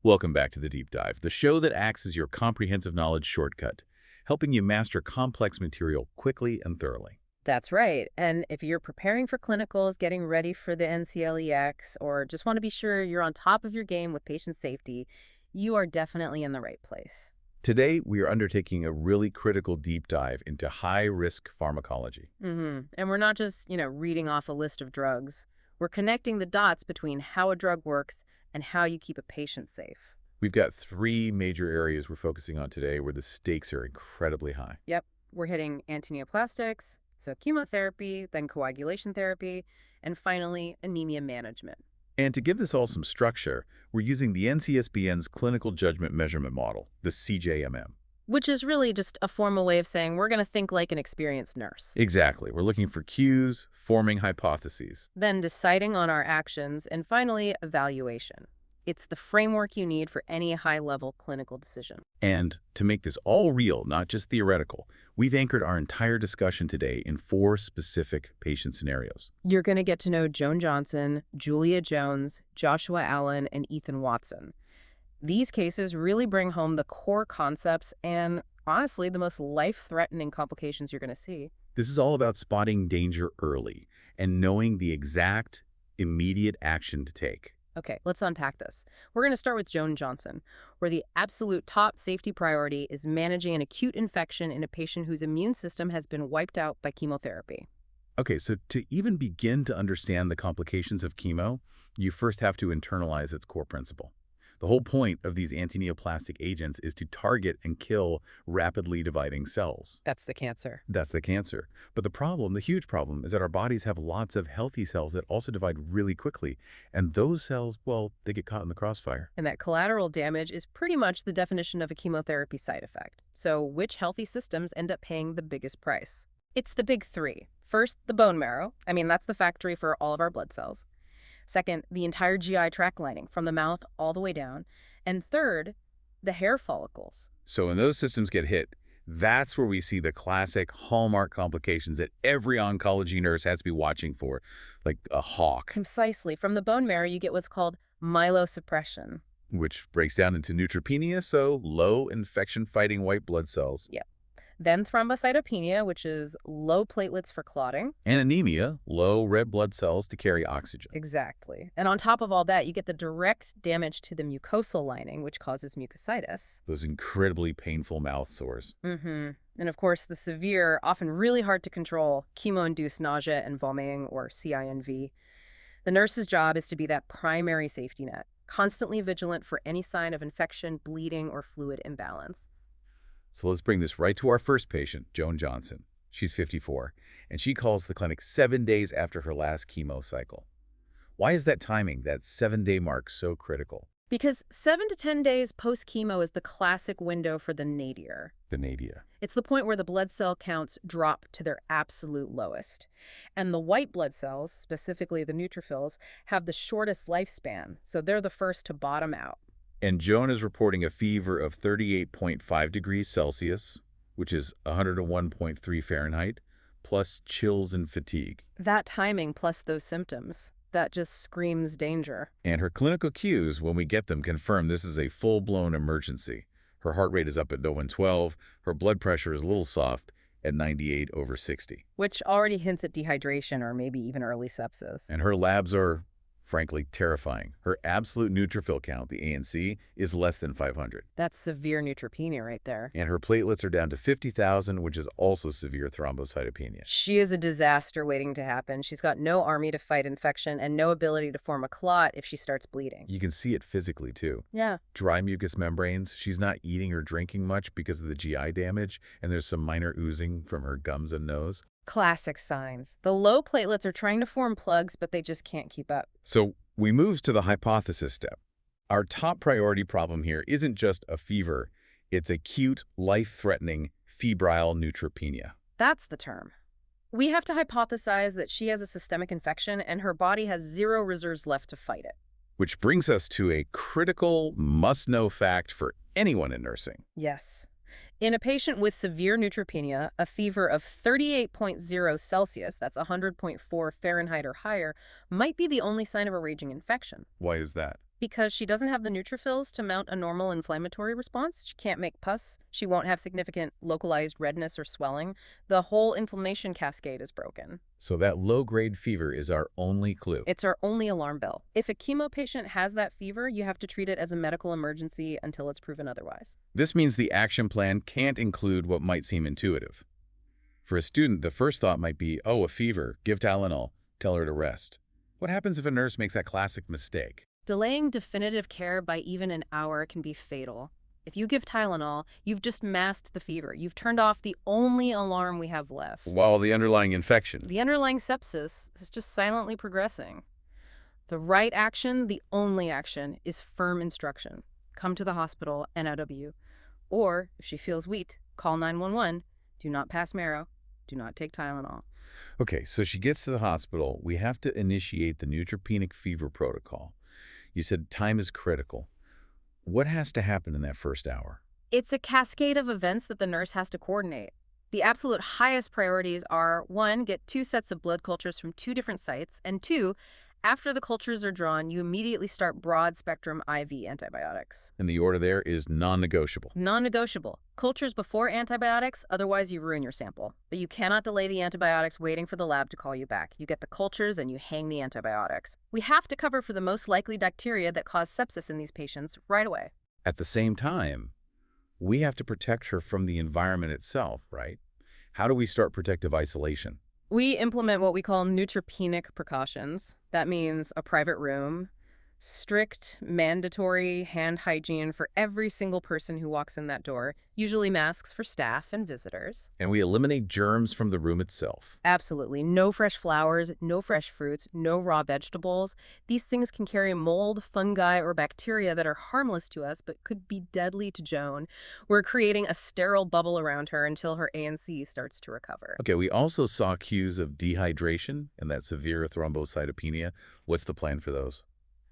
Welcome back to The Deep Dive, the show that acts as your comprehensive knowledge shortcut, helping you master complex material quickly and thoroughly. That's right. And if you're preparing for clinicals, getting ready for the NCLEX, or just want to be sure you're on top of your game with patient safety, you are definitely in the right place. Today, we are undertaking a really critical deep dive into high-risk pharmacology. And we're not just, reading off a list of drugs. We're connecting the dots between how a drug works and how you keep a patient safe. We've got three major areas we're focusing on today where the stakes are incredibly high. Yep, we're hitting antineoplastics, so chemotherapy, then coagulation therapy, and finally, anemia management. And to give this all some structure, we're using the NCSBN's Clinical Judgment Measurement Model, the CJMM. Which is really just a formal way of saying we're going to think like an experienced nurse. Exactly. We're looking for cues, forming hypotheses. Then deciding on our actions, and finally, evaluation. It's the framework you need for any high-level clinical decision. And to make this all real, not just theoretical, we've anchored our entire discussion today in four specific patient scenarios. You're going to get to know Joan Johnson, Julia Jones, Joshua Allen, and Ethan Watson. These cases really bring home the core concepts and, honestly, the most life-threatening complications you're going to see. This is all about spotting danger early and knowing the exact, immediate action to take. Okay, let's unpack this. We're going to start with Joan Johnson, where the absolute top safety priority is managing an acute infection in a patient whose immune system has been wiped out by chemotherapy. Okay, so to even begin to understand the complications of chemo, you first have to internalize its core principle. The whole point of these antineoplastic agents is to target and kill rapidly dividing cells. That's the cancer. That's the cancer. But the problem, the huge problem, is that our bodies have lots of healthy cells that also divide really quickly. And those cells, well, they get caught in the crossfire. And that collateral damage is pretty much the definition of a chemotherapy side effect. So which healthy systems end up paying the biggest price? It's the big three. First, the bone marrow. That's the factory for all of our blood cells. Second, the entire GI tract lining from the mouth all the way down. And third, the hair follicles. So when those systems get hit, that's where we see the classic hallmark complications that every oncology nurse has to be watching for, like a hawk. Precisely. From the bone marrow, you get what's called myelosuppression. Which breaks down into neutropenia, so low infection-fighting white blood cells. Yep. Then thrombocytopenia, which is low platelets for clotting. And anemia, low red blood cells to carry oxygen. Exactly. And on top of all that, you get the direct damage to the mucosal lining, which causes mucositis. Those incredibly painful mouth sores. And of course, the severe, often really hard to control, chemo-induced nausea and vomiting, or CINV. The nurse's job is to be that primary safety net, constantly vigilant for any sign of infection, bleeding, or fluid imbalance. So let's bring this right to our first patient, Joan Johnson. She's 54, and she calls the clinic 7 days after her last chemo cycle. Why is that timing, that 7-day mark, so critical? Because 7 to 10 days post-chemo is the classic window for the nadir. The nadir. It's the point where the blood cell counts drop to their absolute lowest. And the white blood cells, specifically the neutrophils, have the shortest lifespan, so they're the first to bottom out. And Joan is reporting a fever of 38.5 degrees Celsius, which is 101.3 Fahrenheit, plus chills and fatigue. That timing plus those symptoms, that just screams danger. And her clinical cues, when we get them, confirm this is a full-blown emergency. Her heart rate is up at 112, her blood pressure is a little soft at 98/60. Which already hints at dehydration or maybe even early sepsis. And her labs are, frankly, terrifying. Her absolute neutrophil count, the ANC, is less than 500. That's severe neutropenia right there. And her platelets are down to 50,000, which is also severe thrombocytopenia. She is a disaster waiting to happen. She's got no army to fight infection and no ability to form a clot if she starts bleeding. You can see it physically, too. Yeah. Dry mucous membranes. She's not eating or drinking much because of the GI damage, and there's some minor oozing from her gums and nose. Classic signs. The low platelets are trying to form plugs, but they just can't keep up. So we move to the hypothesis step. Our top priority problem here isn't just a fever. It's acute, life-threatening febrile neutropenia. That's the term. We have to hypothesize that she has a systemic infection and her body has zero reserves left to fight it. Which brings us to a critical, must-know fact for anyone in nursing. Yes. In a patient with severe neutropenia, a fever of 38.0 Celsius, that's 100.4 Fahrenheit or higher, might be the only sign of a raging infection. Why is that? Because she doesn't have the neutrophils to mount a normal inflammatory response. She can't make pus. She won't have significant localized redness or swelling. The whole inflammation cascade is broken. So that low-grade fever is our only clue. It's our only alarm bell. If a chemo patient has that fever, you have to treat it as a medical emergency until it's proven otherwise. This means the action plan can't include what might seem intuitive. For a student, the first thought might be, oh, a fever, give Tylenol, tell her to rest. What happens if a nurse makes that classic mistake? Delaying definitive care by even an hour can be fatal. If you give Tylenol, you've just masked the fever. You've turned off the only alarm we have left. While the underlying infection. The underlying sepsis is just silently progressing. The right action, the only action, is firm instruction. Come to the hospital, NOW. Or, if she feels weak, call 911. Do not pass marrow. Do not take Tylenol. Okay, so she gets to the hospital. We have to initiate the neutropenic fever protocol. You said time is critical. What has to happen in that first hour? It's a cascade of events that the nurse has to coordinate. The absolute highest priorities are, 1, get 2 sets of blood cultures from 2 different sites, and 2, after the cultures are drawn, you immediately start broad-spectrum IV antibiotics. And the order there is non-negotiable. Non-negotiable. Cultures before antibiotics, otherwise you ruin your sample. But you cannot delay the antibiotics waiting for the lab to call you back. You get the cultures and you hang the antibiotics. We have to cover for the most likely bacteria that cause sepsis in these patients right away. At the same time, we have to protect her from the environment itself, right? How do we start protective isolation? We implement what we call neutropenic precautions. That means a private room, strict mandatory hand hygiene for every single person who walks in that door, usually masks for staff and visitors. And we eliminate germs from the room itself. Absolutely. No fresh flowers, no fresh fruits, no raw vegetables. These things can carry mold, fungi, or bacteria that are harmless to us but could be deadly to Joan. We're creating a sterile bubble around her until her ANC starts to recover. Okay, we also saw cues of dehydration and that severe thrombocytopenia. What's the plan for those?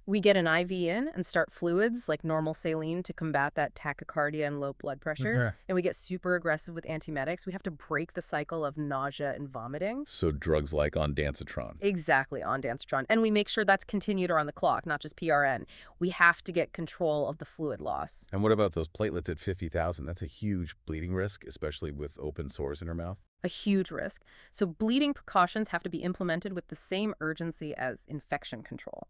We get an IV in and start fluids like normal saline to combat that tachycardia and low blood pressure. Okay. And we get super aggressive with antiemetics. We have to break the cycle of nausea and vomiting. So drugs like ondansetron. Exactly, ondansetron. And we make sure that's continued around the clock, not just PRN. We have to get control of the fluid loss. And what about those platelets at 50,000? That's a huge bleeding risk, especially with open sores in her mouth. A huge risk. So bleeding precautions have to be implemented with the same urgency as infection control.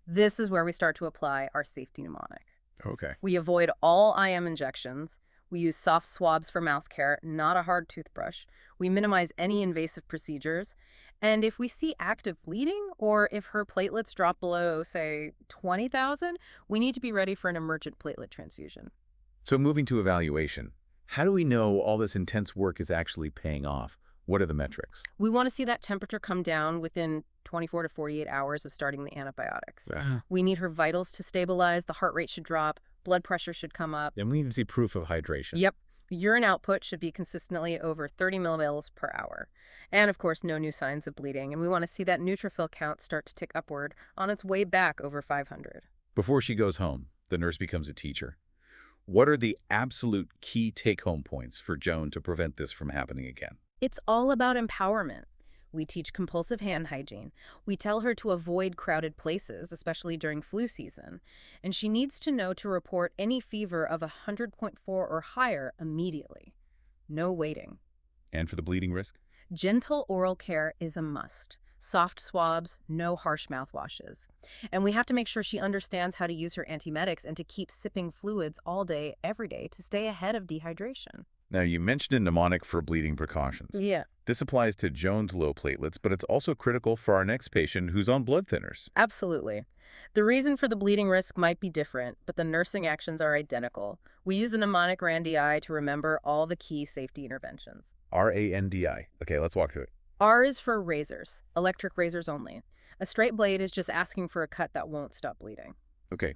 This is where we start to apply our safety mnemonic. Okay. We avoid all IM injections. We use soft swabs for mouth care, not a hard toothbrush. We minimize any invasive procedures. And if we see active bleeding, or if her platelets drop below, say, 20,000, we need to be ready for an emergent platelet transfusion. So moving to evaluation, how do we know all this intense work is actually paying off? What are the metrics? We want to see that temperature come down within 24 to 48 hours of starting the antibiotics. We need her vitals to stabilize, the heart rate should drop, blood pressure should come up. And we need to see proof of hydration. Yep. Urine output should be consistently over 30 millimoles per hour. And of course, no new signs of bleeding. And we want to see that neutrophil count start to tick upward on its way back over 500. Before she goes home, the nurse becomes a teacher. What are the absolute key take-home points for Joan to prevent this from happening again? It's all about empowerment. We teach compulsive hand hygiene. We tell her to avoid crowded places, especially during flu season. And she needs to know to report any fever of 100.4 or higher immediately. No waiting. And for the bleeding risk? Gentle oral care is a must. Soft swabs, no harsh mouthwashes. And we have to make sure she understands how to use her antiemetics and to keep sipping fluids all day, every day, to stay ahead of dehydration. Now, you mentioned a mnemonic for bleeding precautions. Yeah. This applies to Joan's low platelets, but it's also critical for our next patient who's on blood thinners. Absolutely. The reason for the bleeding risk might be different, but the nursing actions are identical. We use the mnemonic RANDI to remember all the key safety interventions. RANDI. Okay, let's walk through it. R is for razors, electric razors only. A straight blade is just asking for a cut that won't stop bleeding. Okay.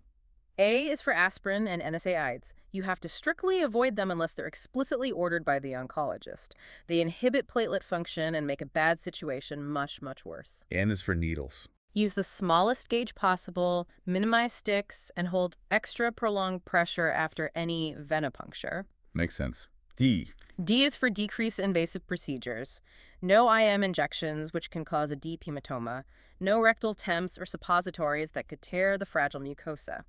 A is for aspirin and NSAIDs. You have to strictly avoid them unless they're explicitly ordered by the oncologist. They inhibit platelet function and make a bad situation much, much worse. N is for needles. Use the smallest gauge possible, minimize sticks, and hold extra prolonged pressure after any venipuncture. Makes sense. D. D is for decrease invasive procedures. No IM injections, which can cause a deep hematoma. No rectal temps or suppositories that could tear the fragile mucosa.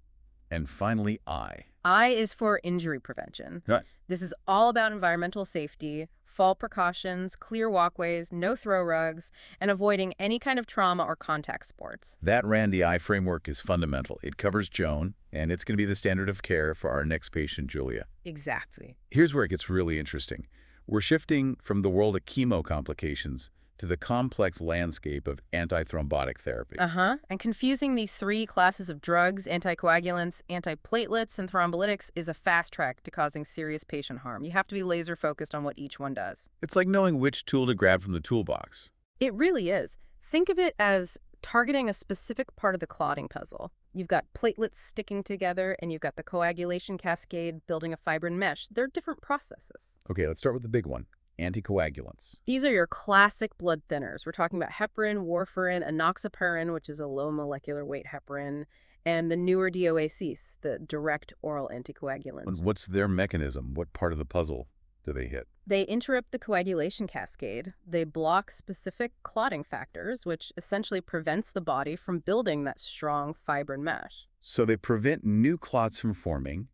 And finally, I. I is for injury prevention. Right. This is all about environmental safety, fall precautions, clear walkways, no throw rugs, and avoiding any kind of trauma or contact sports. That Randy I framework is fundamental. It covers Joan, and it's going to be the standard of care for our next patient, Julia. Exactly. Here's where it gets really interesting. We're shifting from the world of chemo complications to the complex landscape of antithrombotic therapy. And confusing these three classes of drugs, anticoagulants, antiplatelets, and thrombolytics, is a fast track to causing serious patient harm. You have to be laser focused on what each one does. It's like knowing which tool to grab from the toolbox. It really is. Think of it as targeting a specific part of the clotting puzzle. You've got platelets sticking together, and you've got the coagulation cascade building a fibrin mesh. They're different processes. Okay, let's start with the big one. Anticoagulants. These are your classic blood thinners. We're talking about heparin, warfarin, enoxaparin, which is a low molecular weight heparin, and the newer DOACs, the direct oral anticoagulants. What's their mechanism? What part of the puzzle do they hit? They interrupt the coagulation cascade. They block specific clotting factors, which essentially prevents the body from building that strong fibrin mesh. So they prevent new clots from forming,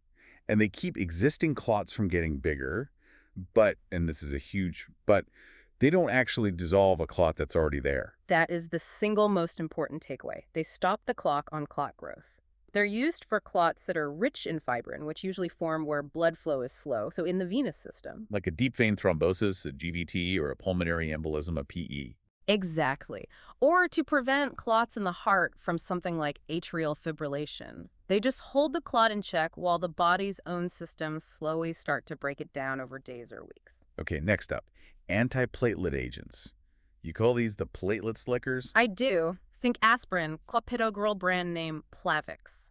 and they keep existing clots from getting bigger, but, and this is a huge but, they don't actually dissolve a clot that's already there. That is the single most important takeaway. They stop the clock on clot growth. They're used for clots that are rich in fibrin, which usually form where blood flow is slow, so in the venous system. Like a deep vein thrombosis, a GVT, or a pulmonary embolism, a PE. Exactly. Or to prevent clots in the heart from something like atrial fibrillation. They just hold the clot in check while the body's own systems slowly start to break it down over days or weeks. Okay, next up, antiplatelet agents. You call these the platelet slickers? I do. Think aspirin, clopidogrel brand name Plavix.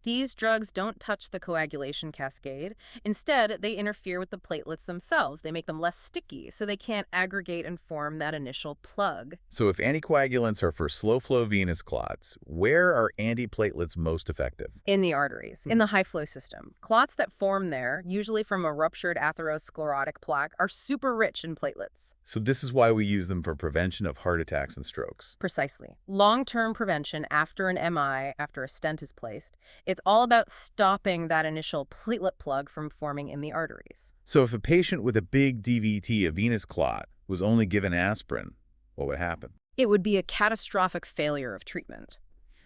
These drugs don't touch the coagulation cascade. Instead, they interfere with the platelets themselves. They make them less sticky, so they can't aggregate and form that initial plug. So if anticoagulants are for slow-flow venous clots, where are antiplatelets most effective? In the arteries, in the high-flow system. Clots that form there, usually from a ruptured atherosclerotic plaque, are super rich in platelets. So this is why we use them for prevention of heart attacks and strokes. Precisely. Long-term prevention after an MI, after a stent is placed, it's all about stopping that initial platelet plug from forming in the arteries. So if a patient with a big DVT, a venous clot, was only given aspirin, what would happen? It would be a catastrophic failure of treatment.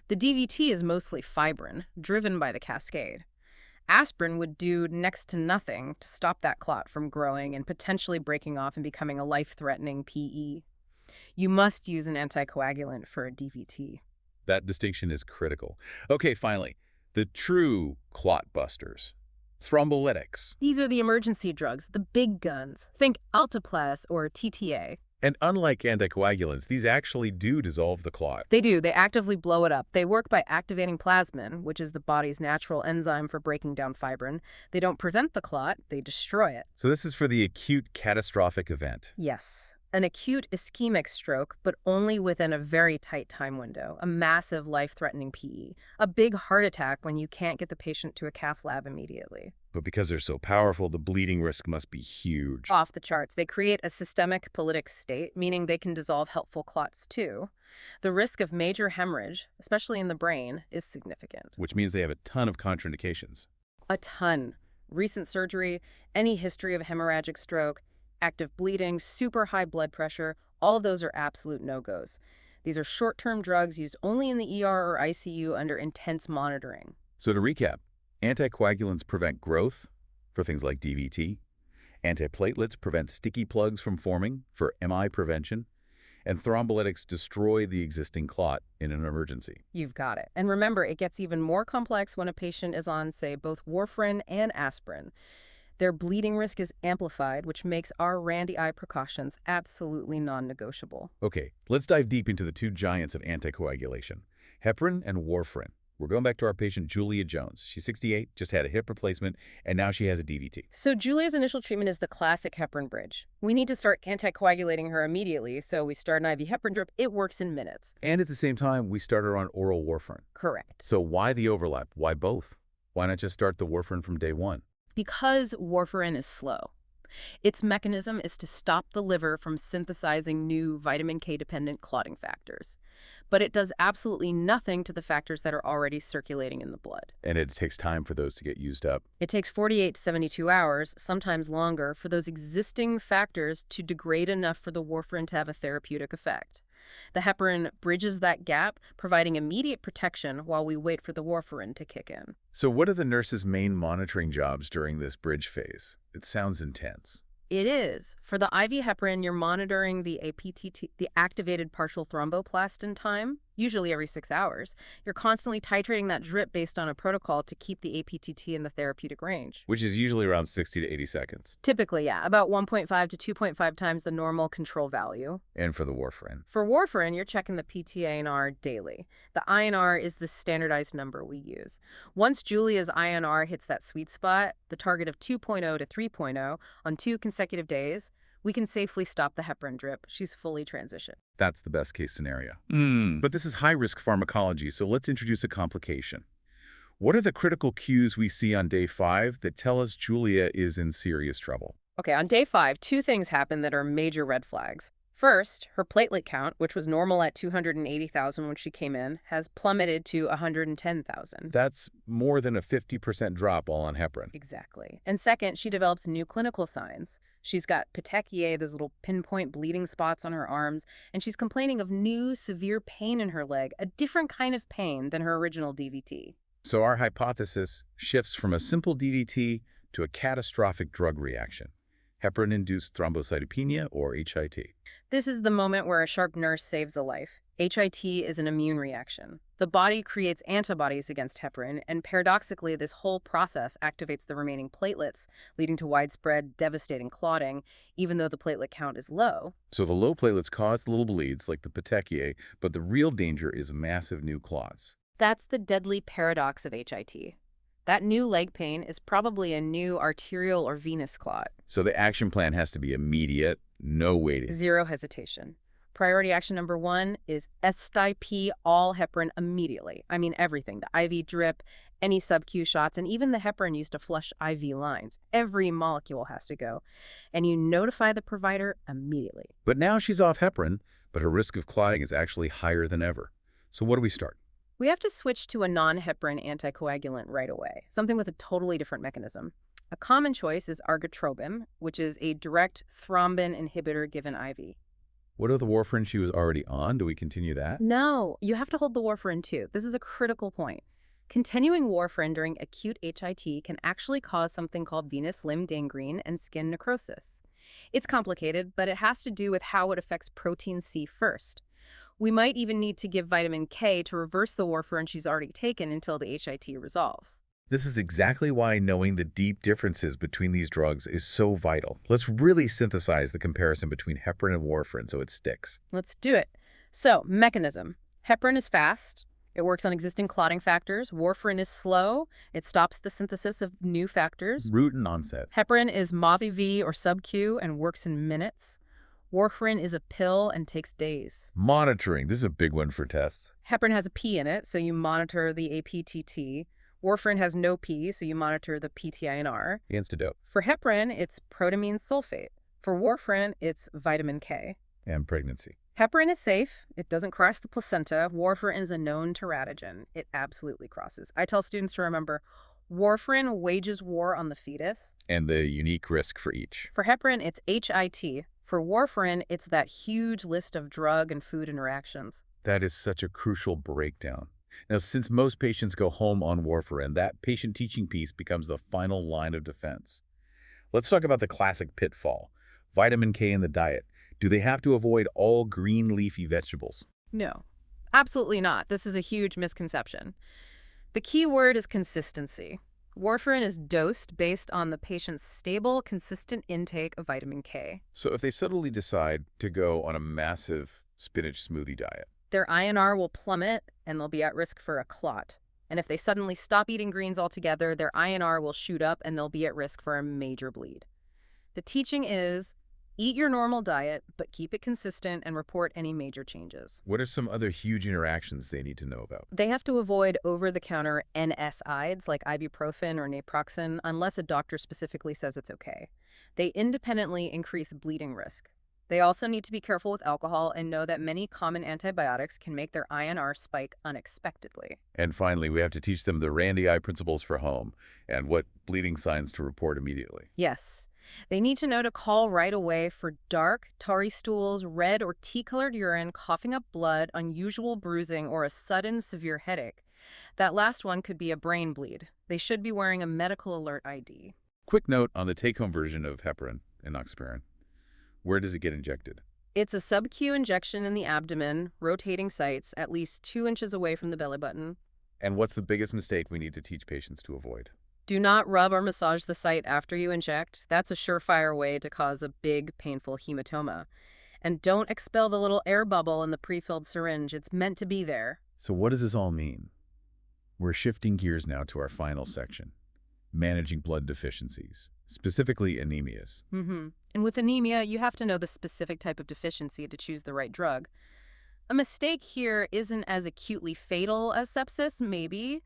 The DVT is mostly fibrin, driven by the cascade. Aspirin would do next to nothing to stop that clot from growing and potentially breaking off and becoming a life-threatening PE. You must use an anticoagulant for a DVT. That distinction is critical. Okay, finally, the true clot busters. Thrombolytics. These are the emergency drugs, the big guns. Think Alteplase or TTA. And unlike anticoagulants, these actually do dissolve the clot. They do. They actively blow it up. They work by activating plasmin, which is the body's natural enzyme for breaking down fibrin. They don't prevent the clot, they destroy it. So this is for the acute catastrophic event. Yes. An acute ischemic stroke, but only within a very tight time window. A massive life-threatening PE. A big heart attack when you can't get the patient to a cath lab immediately. But because they're so powerful, the bleeding risk must be huge. Off the charts. They create a systemic polytic state, meaning they can dissolve helpful clots too. The risk of major hemorrhage, especially in the brain, is significant. Which means they have a ton of contraindications. A ton. Recent surgery, any history of hemorrhagic stroke, active bleeding, super high blood pressure, all of those are absolute no-goes. These are short-term drugs used only in the ER or ICU under intense monitoring. So to recap, anticoagulants prevent growth for things like DVT. Antiplatelets prevent sticky plugs from forming for MI prevention. And thrombolytics destroy the existing clot in an emergency. You've got it. And remember, it gets even more complex when a patient is on, say, both warfarin and aspirin. Their bleeding risk is amplified, which makes our Randy I precautions absolutely non-negotiable. Okay, let's dive deep into the two giants of anticoagulation, heparin and warfarin. We're going back to our patient, Julia Jones. She's 68, just had a hip replacement, and now she has a DVT. So Julia's initial treatment is the classic heparin bridge. We need to start anticoagulating her immediately, so we start an IV heparin drip. It works in minutes. And at the same time, we start her on oral warfarin. Correct. So why the overlap? Why both? Why not just start the warfarin from day one? Because warfarin is slow. Its mechanism is to stop the liver from synthesizing new vitamin K-dependent clotting factors. But it does absolutely nothing to the factors that are already circulating in the blood. And it takes time for those to get used up. It takes 48 to 72 hours, sometimes longer, for those existing factors to degrade enough for the warfarin to have a therapeutic effect. The heparin bridges that gap, providing immediate protection while we wait for the warfarin to kick in. So what are the nurse's main monitoring jobs during this bridge phase? It sounds intense. It is. For the IV heparin, you're monitoring the APTT, the activated partial thromboplastin time, usually every 6 hours. You're constantly titrating that drip based on a protocol to keep the APTT in the therapeutic range. Which is usually around 60 to 80 seconds. Typically, yeah, about 1.5 to 2.5 times the normal control value. And for the warfarin. For warfarin, you're checking the PT-INR daily. The INR is the standardized number we use. Once Julia's INR hits that sweet spot, the target of 2.0 to 3.0 on 2 consecutive days, we can safely stop the heparin drip. She's fully transitioned. That's the best case scenario. But this is high-risk pharmacology, so let's introduce a complication. What are the critical cues we see on day 5 that tell us Julia is in serious trouble? Okay, on day 5, 2 things happen that are major red flags. First, her platelet count, which was normal at 280,000 when she came in, has plummeted to 110,000. That's more than a 50% drop all on heparin. Exactly. And second, she develops new clinical signs. She's got petechiae, those little pinpoint bleeding spots on her arms, and she's complaining of new severe pain in her leg, a different kind of pain than her original DVT. So our hypothesis shifts from a simple DVT to a catastrophic drug reaction. Heparin-induced thrombocytopenia, or HIT. This is the moment where a sharp nurse saves a life. HIT is an immune reaction. The body creates antibodies against heparin, and paradoxically, this whole process activates the remaining platelets, leading to widespread, devastating clotting, even though the platelet count is low. So the low platelets cause the little bleeds, like the petechiae, but the real danger is massive new clots. That's the deadly paradox of HIT. That new leg pain is probably a new arterial or venous clot. So the action plan has to be immediate, no waiting. Zero hesitation. Priority action number 1 is STIP all heparin immediately. I mean everything, the IV drip, any sub-Q shots, and even the heparin used to flush IV lines. Every molecule has to go. And you notify the provider immediately. But now she's off heparin, but her risk of clotting is actually higher than ever. So what do we start? We have to switch to a non-heparin anticoagulant right away, something with a totally different mechanism. A common choice is argatrobin, which is a direct thrombin inhibitor given IV. What are the warfarin she was already on? Do we continue that? No, you have to hold the warfarin too. This is a critical point. Continuing warfarin during acute HIT can actually cause something called venous limb gangrene and skin necrosis. It's complicated, but it has to do with how it affects protein C first. We might even need to give vitamin K to reverse the warfarin she's already taken until the HIT resolves. This is exactly why knowing the deep differences between these drugs is so vital. Let's really synthesize the comparison between heparin and warfarin so it sticks. Let's do it. So, mechanism. Heparin is fast. It works on existing clotting factors. Warfarin is slow. It stops the synthesis of new factors. Route and onset. Heparin is MOV or sub-Q and works in minutes. Warfarin is a pill and takes days. Monitoring. This is a big one for tests. Heparin has a P in it, so you monitor the APTT. Warfarin has no P, so you monitor the PT-INR. The antidote. For heparin, it's protamine sulfate. For warfarin, it's vitamin K. And pregnancy. Heparin is safe. It doesn't cross the placenta. Warfarin is a known teratogen. It absolutely crosses. I tell students to remember, warfarin wages war on the fetus. And the unique risk for each. For heparin, it's HIT. For warfarin, it's that huge list of drug and food interactions. That is such a crucial breakdown. Now, since most patients go home on warfarin, that patient teaching piece becomes the final line of defense. Let's talk about the classic pitfall. Vitamin K in the diet. Do they have to avoid all green leafy vegetables? No, absolutely not. This is a huge misconception. The key word is consistency. Warfarin is dosed based on the patient's stable, consistent intake of vitamin K. So if they suddenly decide to go on a massive spinach smoothie diet, their INR will plummet and they'll be at risk for a clot. And if they suddenly stop eating greens altogether, their INR will shoot up and they'll be at risk for a major bleed. The teaching is Eat your normal diet, but keep it consistent and report any major changes. What are some other huge interactions they need to know about? They have to avoid over-the-counter NSAIDs like ibuprofen or naproxen unless a doctor specifically says it's okay. They independently increase bleeding risk. They also need to be careful with alcohol and know that many common antibiotics can make their INR spike unexpectedly. And finally, we have to teach them the Randy Eye principles for home and what bleeding signs to report immediately. Yes, they need to know to call right away for dark, tarry stools, red or tea-colored urine, coughing up blood, unusual bruising, or a sudden severe headache. That last one could be a brain bleed. They should be wearing a medical alert ID. Quick note on the take-home version of heparin and enoxaparin. Where does it get injected? It's a sub-Q injection in the abdomen, rotating sites, at least 2 inches away from the belly button. And what's the biggest mistake we need to teach patients to avoid? Do not rub or massage the site after you inject. That's a surefire way to cause a big, painful hematoma. And don't expel the little air bubble in the pre-filled syringe. It's meant to be there. So what does this all mean? We're shifting gears now to our final section, managing blood deficiencies, specifically anemias. And with anemia, you have to know the specific type of deficiency to choose the right drug. A mistake here isn't as acutely fatal as sepsis, maybe,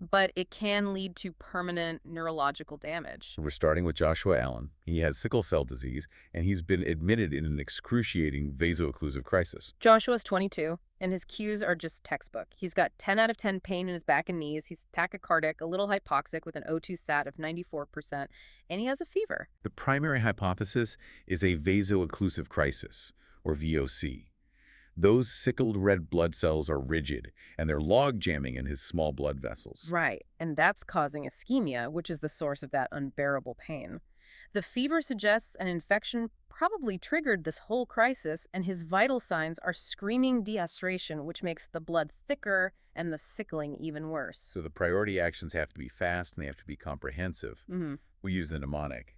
but it can lead to permanent neurological damage. We're starting with Joshua Allen. He has sickle cell disease, and he's been admitted in an excruciating vaso-occlusive crisis. Joshua's 22, and his cues are just textbook. He's got 10 out of 10 pain in his back and knees. He's tachycardic, a little hypoxic with an O2 sat of 94%, and he has a fever. The primary hypothesis is a vaso-occlusive crisis, or VOC. Those sickled red blood cells are rigid, and they're log-jamming in his small blood vessels. Right, and that's causing ischemia, which is the source of that unbearable pain. The fever suggests an infection probably triggered this whole crisis, and his vital signs are screaming deaceration, which makes the blood thicker and the sickling even worse. So the priority actions have to be fast, and they have to be comprehensive. We use the mnemonic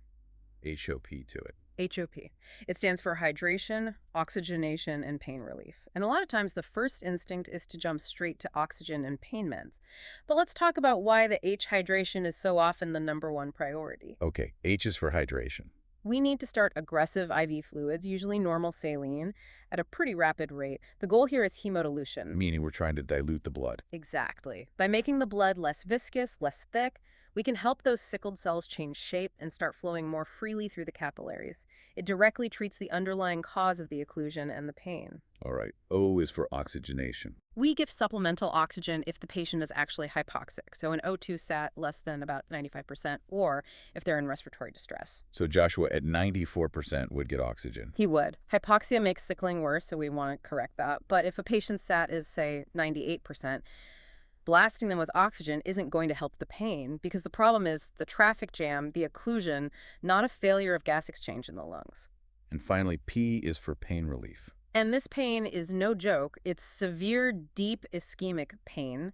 HOP to it. HOP. It stands for hydration, oxygenation, and pain relief. And a lot of times the first instinct is to jump straight to oxygen and pain meds. But let's talk about why the H hydration is so often the #1 priority. Okay, H is for hydration. We need to start aggressive IV fluids, usually normal saline, at a pretty rapid rate. The goal here is hemodilution. Meaning we're trying to dilute the blood. Exactly. By making the blood less viscous, less thick, we can help those sickled cells change shape and start flowing more freely through the capillaries. It directly treats the underlying cause of the occlusion and the pain. All right, O is for oxygenation. We give supplemental oxygen if the patient is actually hypoxic, so an O2 sat less than about 95%, or if they're in respiratory distress. So Joshua at 94% would get oxygen. He would. Hypoxia makes sickling worse, so we want to correct that. But if a patient's sat is, say, 98%, blasting them with oxygen isn't going to help the pain because the problem is the traffic jam, the occlusion, not a failure of gas exchange in the lungs. And finally, P is for pain relief. And this pain is no joke. It's severe, deep ischemic pain.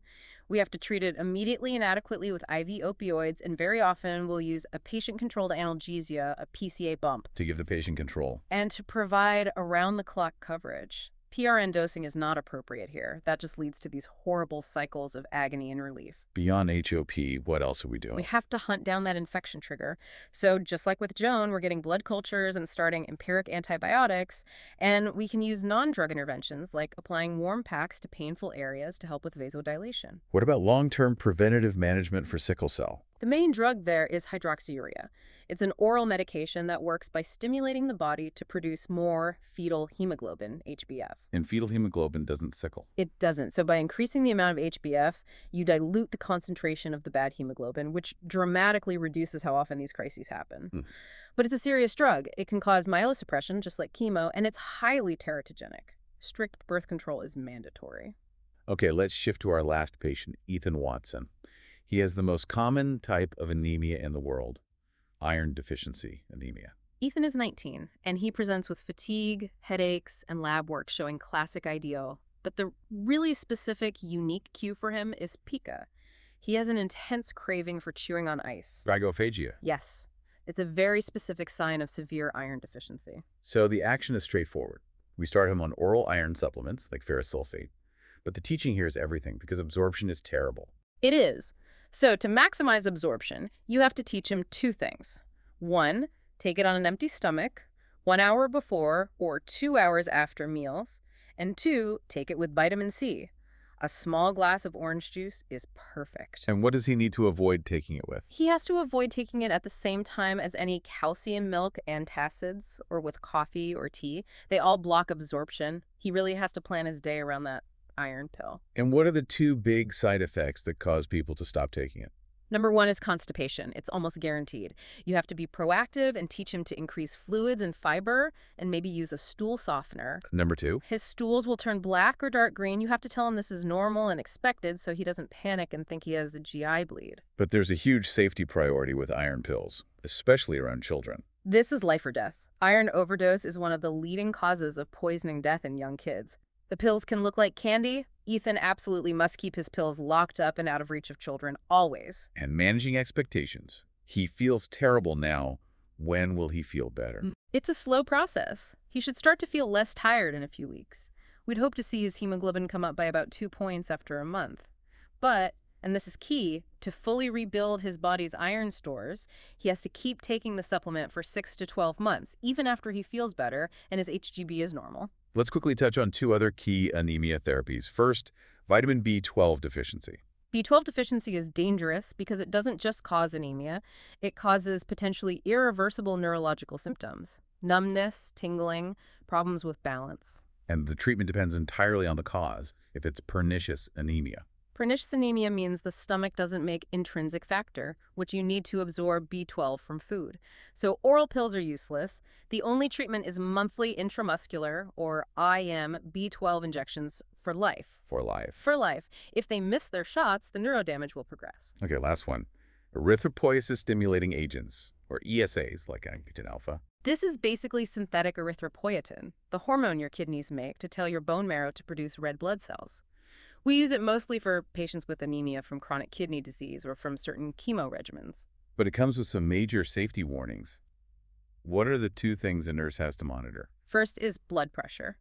We have to treat it immediately and adequately with IV opioids, and very often we'll use a patient-controlled analgesia, a PCA bump, To give the patient control. and to provide around-the-clock coverage. PRN dosing is not appropriate here. That just leads to these horrible cycles of agony and relief. Beyond HOP, what else are we doing? We have to hunt down that infection trigger. So just like with Joan, we're getting blood cultures and starting empiric antibiotics, and we can use non-drug interventions like applying warm packs to painful areas to help with vasodilation. What about long-term preventative management for sickle cell? The main drug there is hydroxyurea. It's an oral medication that works by stimulating the body to produce more fetal hemoglobin, HbF. And fetal hemoglobin doesn't sickle. It doesn't. So by increasing the amount of HbF, you dilute the concentration of the bad hemoglobin, which dramatically reduces how often these crises happen. But it's a serious drug. It can cause myelosuppression, just like chemo, and it's highly teratogenic. Strict birth control is mandatory. Okay, let's shift to our last patient, Ethan Watson. He has the most common type of anemia in the world, iron deficiency anemia. Ethan is 19, and he presents with fatigue, headaches, and lab work showing classic IDO. But the really specific, unique cue for him is pica. He has an intense craving for chewing on ice. Zygophagia. Yes, it's a very specific sign of severe iron deficiency. So the action is straightforward. We start him on oral iron supplements like ferrous sulfate. But the teaching here is everything because absorption is terrible. It is. So to maximize absorption, you have to teach him 2 things. 1, take it on an empty stomach, 1 hour before or 2 hours after meals. And 2, take it with vitamin C. A small glass of orange juice is perfect. And what does he need to avoid taking it with? He has to avoid taking it at the same time as any calcium milk antacids or with coffee or tea. They all block absorption. He really has to plan his day around that iron pill. And what are the two big side effects that cause people to stop taking it? Number 1 is constipation. It's almost guaranteed. You have to be proactive and teach him to increase fluids and fiber and maybe use a stool softener. Number 2? His stools will turn black or dark green. You have to tell him this is normal and expected so he doesn't panic and think he has a GI bleed. But there's a huge safety priority with iron pills, especially around children. This is life or death. Iron overdose is one of the leading causes of poisoning death in young kids. The pills can look like candy. Ethan absolutely must keep his pills locked up and out of reach of children, always. And managing expectations. He feels terrible now. When will he feel better? It's a slow process. He should start to feel less tired in a few weeks. We'd hope to see his hemoglobin come up by about 2 points after a month. But, and this is key, to fully rebuild his body's iron stores, he has to keep taking the supplement for 6 to 12 months, even after he feels better and his HGB is normal. Let's quickly touch on 2 other key anemia therapies. First, vitamin B12 deficiency. B12 deficiency is dangerous because it doesn't just cause anemia, it causes potentially irreversible neurological symptoms: numbness, tingling, problems with balance. And the treatment depends entirely on the cause, if it's pernicious anemia. Pernicious anemia means the stomach doesn't make intrinsic factor, which you need to absorb B12 from food. So oral pills are useless. The only treatment is monthly intramuscular, or IM, B12 injections for life. For life. For life. If they miss their shots, the neurodamage will progress. Okay, last one. Erythropoiesis-stimulating agents, or ESAs, like androgen alpha. This is basically synthetic erythropoietin, the hormone your kidneys make to tell your bone marrow to produce red blood cells. We use it mostly for patients with anemia from chronic kidney disease or from certain chemo regimens. But it comes with some major safety warnings. What are the 2 things a nurse has to monitor? First is blood pressure.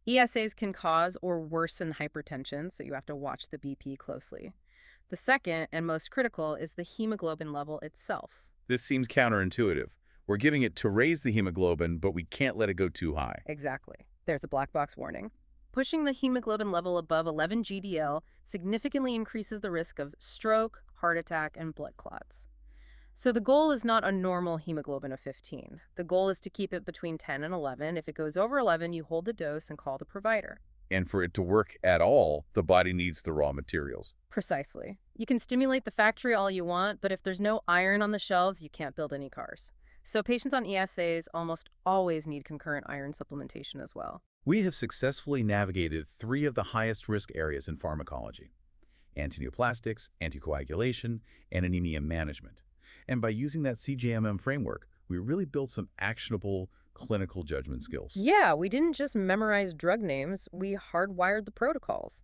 ESAs can cause or worsen hypertension, so you have to watch the BP closely. The second, and most critical, is the hemoglobin level itself. This seems counterintuitive. We're giving it to raise the hemoglobin, but we can't let it go too high. Exactly. There's a black box warning. Pushing the hemoglobin level above 11 GDL significantly increases the risk of stroke, heart attack, and blood clots. So the goal is not a normal hemoglobin of 15. The goal is to keep it between 10 and 11. If it goes over 11, you hold the dose and call the provider. And for it to work at all, the body needs the raw materials. Precisely. You can stimulate the factory all you want, but if there's no iron on the shelves, you can't build any cars. So patients on ESAs almost always need concurrent iron supplementation as well. We have successfully navigated 3 of the highest risk areas in pharmacology: antineoplastics, anticoagulation, and anemia management. And by using that CJMM framework, we really built some actionable clinical judgment skills. Yeah, we didn't just memorize drug names, we hardwired the protocols.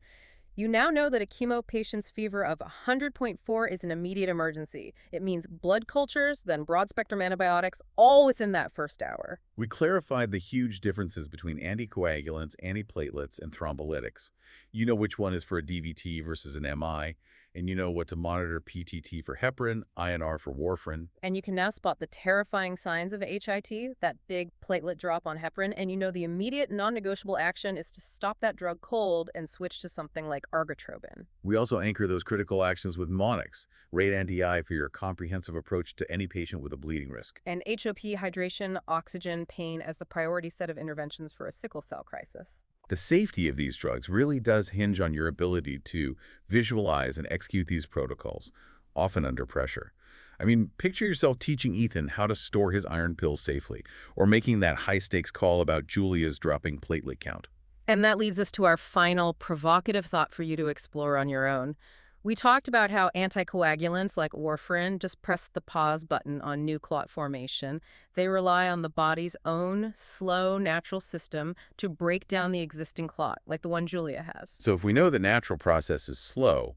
You now know that a chemo patient's fever of 100.4 is an immediate emergency. It means blood cultures, then broad-spectrum antibiotics, all within that first hour. We clarified the huge differences between anticoagulants, antiplatelets, and thrombolytics. You know which one is for a DVT versus an MI, and you know what to monitor: PTT for heparin, INR for warfarin. And you can now spot the terrifying signs of HIT, that big platelet drop on heparin, and you know the immediate non-negotiable action is to stop that drug cold and switch to something like argatrobin. We also anchor those critical actions with Monix, Rate-NDI, for your comprehensive approach to any patient with a bleeding risk. And HOP, hydration, oxygen, pain as the priority set of interventions for a sickle cell crisis. The safety of these drugs really does hinge on your ability to visualize and execute these protocols, often under pressure. I mean, picture yourself teaching Ethan how to store his iron pills safely, or making that high-stakes call about Julia's dropping platelet count. And that leads us to our final provocative thought for you to explore on your own. We talked about how anticoagulants like warfarin just press the pause button on new clot formation. They rely on the body's own slow, natural system to break down the existing clot, like the one Julia has. So if we know the natural process is slow,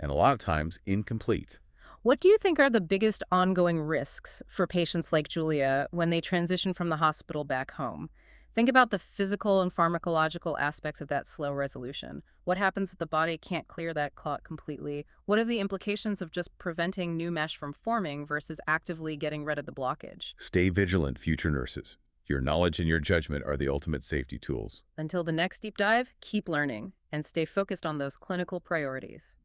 and a lot of times incomplete, what do you think are the biggest ongoing risks for patients like Julia when they transition from the hospital back home? Think about the physical and pharmacological aspects of that slow resolution. What happens if the body can't clear that clot completely? What are the implications of just preventing new mesh from forming versus actively getting rid of the blockage? stay vigilant, future nurses. Your knowledge and your judgment are the ultimate safety tools. Until the next deep dive, keep learning and stay focused on those clinical priorities.